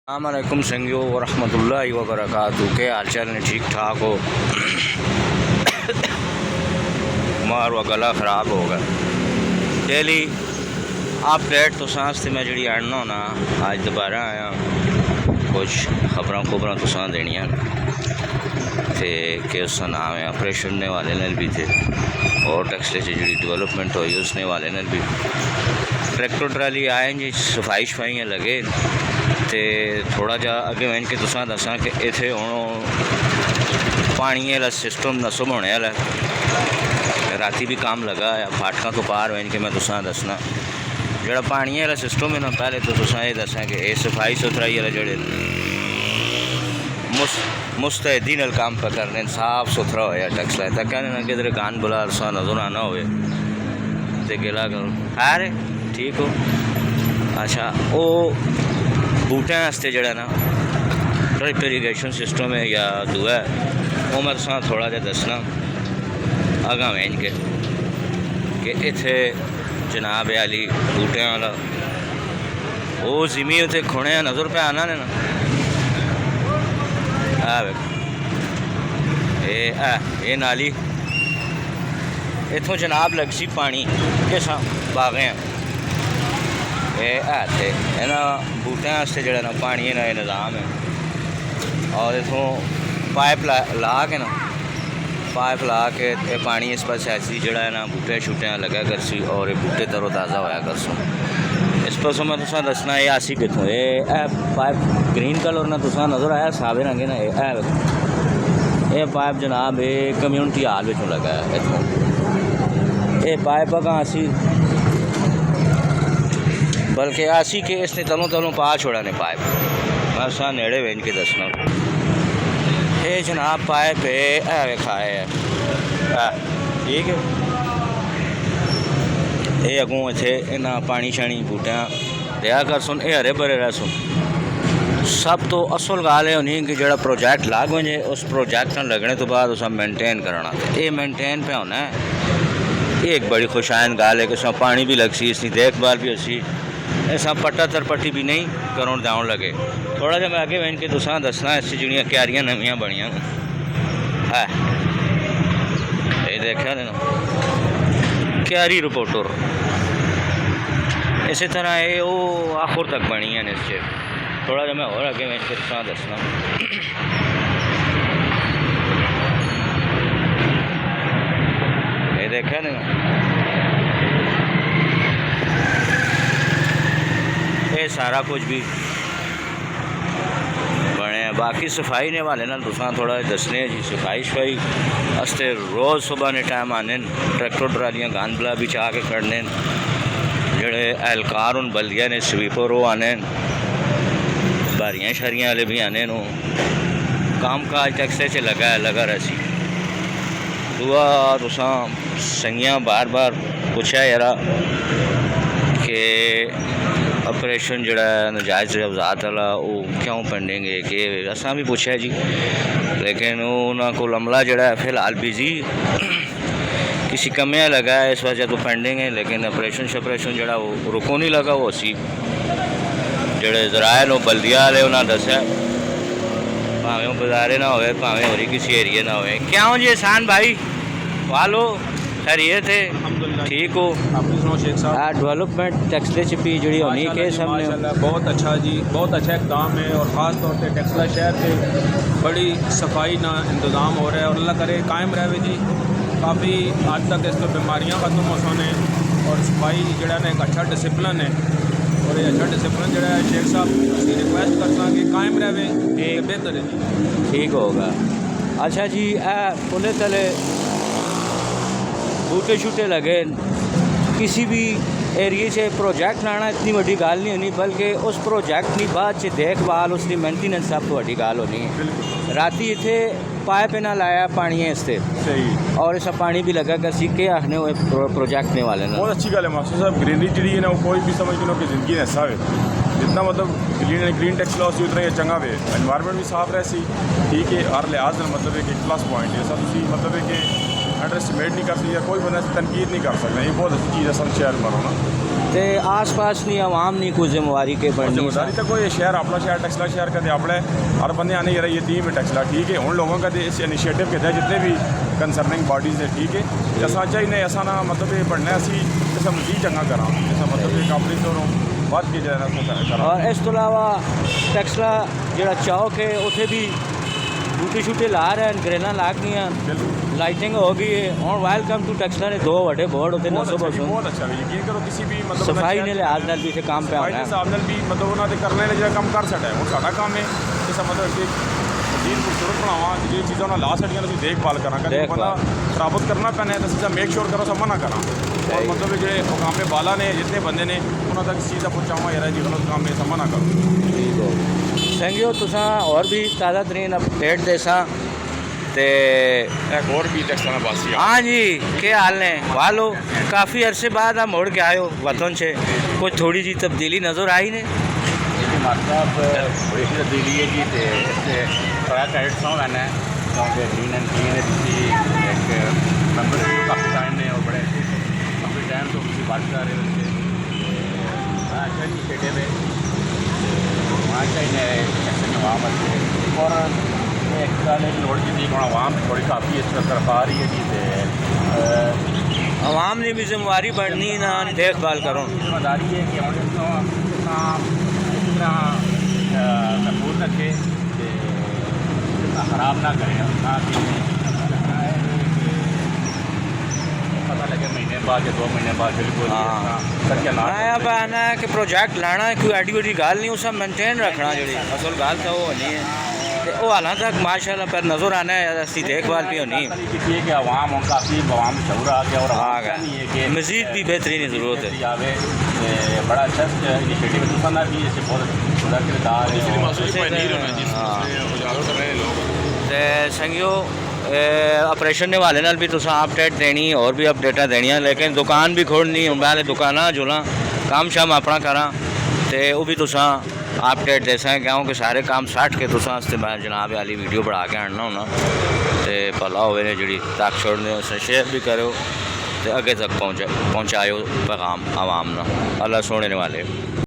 अस्सलामुअलैकुम संगियो वरहमतुल्लाहि वबरकातुहू। के हाल चाल ने? ठीक ठाक हो? मार व गला ख़राब होगा। डेली अपडेट तो सांस मैं जी आना होना। अज दोबारा आया कुछ खबर खुबर तुसा देनिया थे कि उसका नाम है ऑपरेशन ने वाले ने भी थे और टेक्सटाइल से जी डेवलपमेंट हुई उसने वाले ने भी ट्रैक्टर ट्राली आए जी सफाई शफाइयाँ लगे तो थोड़ा जा अगे मैं कि तुसा दसा कि इतने हूँ पानी वाला सिस्टम नसम होने वाला राती भी काम लगा है फाटकों तो पार वैन के मैं तुसा दसना जोड़ा पानी वाला सिस्टम है ना। पहले तो तुसा ये दसा कि ये सफाई सुथराई वाला जोड़े मुस्तैदी नाल काम पर करने साफ सुथरा होया टैक्स लाया कहने ना किधर गान बुला सा नजर आना हो गिला करो अरे ठीक हो। अच्छा वो बूटें वास्ते जड़ा ना ड्रिप इरीगेशन सिस्टम है या दुआ है वो मैं तुसा थोड़ा जहा दसना अगा मैं कि इत्थे जनाब आली बूटें वाला वो जिमी उत्थे खुणे नज़र पे आना ने ना ये नाली इतों जनाब लग सी पानी किस बागे हैं ये है इन्हों बूटियां वास्ते जो ना पानी का निज़ाम है और इतों पाइप ला के ना पाइप ला के पानी इस पास ऐसी जड़ा है ना बूटे शूटियाँ लगा करसी और ये बूटे तरो ताज़ा होया करसों। इस पासों मैं तुसा दसना ये आसी कितों ये पाइप ग्रीन कलर ना तुसा नज़र आया साबे रंग ना ये पाइप जनाब ये कम्यूनिटी हाल में लगा है इतों ये पाइप कहाँ आसी बल्कि आसी के इसने तलों तलों पा छोड़ा ने पाइप मैं सा नेड़े वेंज के दसना ये जनाब पाइप है खाए है ठीक है। ये अगों इतने इन्ना पानी शानी बूटियाँ दिया कर सुन ये हरे भरे रह सुन। सब तो असल गाल होनी कि जो प्रोजैक्ट लाग वजे उस प्रोजैक्ट लगने तो बाद उस मेनटेन करना ये मेनटेन पे होना है। ये एक बड़ी खुशाइन गाल है कि सब पानी भी लग सी इसकी देखभाल भी होसी ऐसा पट्टा तरपट्टी भी नहीं करों दाउन लगे। थोड़ा जहा मैं आगे बहन के तुसा दसना इस जड़ियाँ क्यारियाँ नवियाँ बनिया है ये देखा ना क्यारी रिपोर्टर इसी तरह ये वो आखिर तक बनी है इससे थोड़ा जहा मैं और आगे बहन के तुसा दसना ये देखा ना ये सारा कुछ भी बने बाकी सफाई ने वाले ना तुसा थोड़ा दसने जी सफाई शफाई अस्ते रोज़ सुबह ने टाइम आने ट्रैक्टर ट्रालियाँ गान बला भी चाह के खड़ने जोड़े एहलकार उन बल्दिया ने स्वीपर वो आने बारियाँ शारियाँ वाले भी आने नो काम काज टैक्से से लगा रसी दुआ तुसा संगियाँ बार बार पूछा यारा कि ऑपरेशन जड़ा नजायज़ अवजात वाला वो क्यों पेंडिंग है कि असा भी पूछा जी लेकिन उन्होंने को अमला जड़ा फिलहाल बिजी किसी कमियाँ लगा है इस वजह तो पेंडिंग है। लेकिन ऑपरेशन शपरेशन जड़ा वो रुको नहीं लगा वो सी जड़े जराए नो बल्दिया वाले उन्हें दसा भावें बाजारे ना हो भावें होरी किसी एरिए ना हो क्या हो जी एहसान भाई वालो खैरियत थे ठीक हो डेवलपमेंट टेक्सटाइल चिपी जी होनी के सामने बहुत अच्छा जी बहुत अच्छा इकदाम है और ख़ास तौर पे टेक्सला शहर पे बड़ी सफाई ना इंतज़ाम हो रहा है और अल्लाह करे कायम रहे जी। काफ़ी हद तक इस पर बीमारियाँ खत्म हो सोने और सफाई जड़ा ना एक अच्छा डिसिप्लिन है और ये अच्छा डिसिप्लिन जड़ा है शेख साहब रिक्वेस्ट करता कि कायम रहे बेहतर है जी ठीक होगा। अच्छा जी पुले तले बूटे शूटे लगे किसी भी एरिए से प्रोजेक्ट लाना इतनी बड़ी गाल नहीं होनी बल्कि उस प्रोजेक्ट की बाद से देखभाल उसकी मेंटेनेंस सब तो बड़ी गाल होनी है। राती इतने पाइप ना लाया पानी है इससे सही और ऐसा पानी भी लगा कर सीखे आखने हुए प्रोजेक्ट ने वाले ना बहुत अच्छी गल है मास्टर साहब। ग्रीनरी जी है ना वो कोई भी समझ लो कि ज़िंदगी ऐसा है जितना मतलब ग्रीन टेक्स लॉस उतना ही चंगा वे एनवायरनमेंट भी साफ रह सी ठीक है हर लिहाज मतलब एक प्लस पॉइंट है ऐसा मतलब है कि अंडर एस्टिमेट नहीं कर सकते कोई बंदा तनकीद नहीं कर सकता ये बहुत अच्छी चीज़ है सब शहर मारो ना ते आस पास नहीं आवाम नहीं कोई जिम्मेवारी के बढ़नी जिम्मेदारी तो कोई शहर अपना शहर टेक्सला शहर का अपने हर बंदे आने यार ये टीम है टेक्सला ठीक है उन लोगों का इस इनिशिएटिव के जितने भी कंसर्निंग बॉडीज़ है ठीक है असा चाहिए ऐसा ना मतलब ये बनना असी ऐसा मजीद चंगा करा ऐसा मतलब एक अपनी तो बात की जाए और इस तो अलावा टेक्सला जो चौक है उसे भी बूटे शूटे ला रहे हैं ग्रेना ला गई लाइटिंग हो गई है और वेलकम टू टेक्सला ने 2 बड़े बोर्ड होते नसो बसो बहुत अच्छा है यकीन करो किसी भी मतलब सफाई ने लिहाज नाल भी इसे काम पे आना है हिसाब नाल भी मतलब उन्होंने करने जो काम कर सकता है वो साडा काम है ऐसा मतलब कि मजीद खूबसूरत बनावा जो चीज़ों ला सकियां ਅਸੀਂ देखभाल करा कभी बंदा प्राप्त करना पैना है तो सीधा मेक श्योर करो सब मना करा और मतलब जो मुकाम पे बाला ने जितने बंदे ने उन्होंने तक इस चीज़ का पहुँचावा यार जी गलत काम में सब मना करो संगियो तुसा और भी ताज़ा तरीन अपडेट देसा ते एक और भी टेक्सला बासी हाँ जी क्या हाल ने वालो काफ़ी अरसे बाद आप मुड़ के आए हो वतन से कुछ थोड़ी जी तब्दीली नज़र आई ने मतलब बड़ी सी तब्दीली है जी तो इससे थोड़ा क्रेडिट सौ मैंने क्योंकि ग्रीन एंड क्लीन एक मेंबर काफ़ी टाइम ने और बड़े काफ़ी टाइम तो उसी बात कर रहे थे अच्छा इनिशिएटिव है वहाँ चाहिए ऐसे में वहाँ मत और एक साल लोड़ की थी वहाँ थोड़ी काफ़ी इस तरफ आ रही है जी आवाम ने भी जिम्मेवारी बढ़नी ना देखभाल करो जिम्मेदारी है कि इतना महफूज रखे ख़राब ना करें ना पता लगे महीने बाद या 2 महीने बाद बिल्कुल नया बहाना है कि प्रोजेक्ट लाना है कोई एडी वडी गल नहीं उसे मेनटेन रखना जी असल गल तो वो नहीं है वो हाल तक माशाल्लाह पर नज़र आना है असली देखभाल भी होनी है कि आवाम काफ़ी आवाम शऊर आ गया और नहीं है कि मज़ीद भी बेहतरी की ज़रूरत है आवे बड़ा अच्छा इनिशिएटिव है भी ऐसे बहुत बड़ा किरदार है संगियो ऑपरेशन के हवाले नाल भी तुसा अपडेट देनी और भी अपडेटा देनिया लेकिन दुकान भी खोलनी हूँ पहले दुकाना जुला काम शाम अपना करा तो वह भी तुसा अपडेट दे सकें क्योंकि सारे काम सट के तुसा मैं जनाब वाली वीडियो बढ़ा के आना होना तो भला होवे जी तक छोड़ने उसे शेयर भी करो तो अगे तक पहुँचाओ पैगाम आवाम ना अल्लाह सोने वाले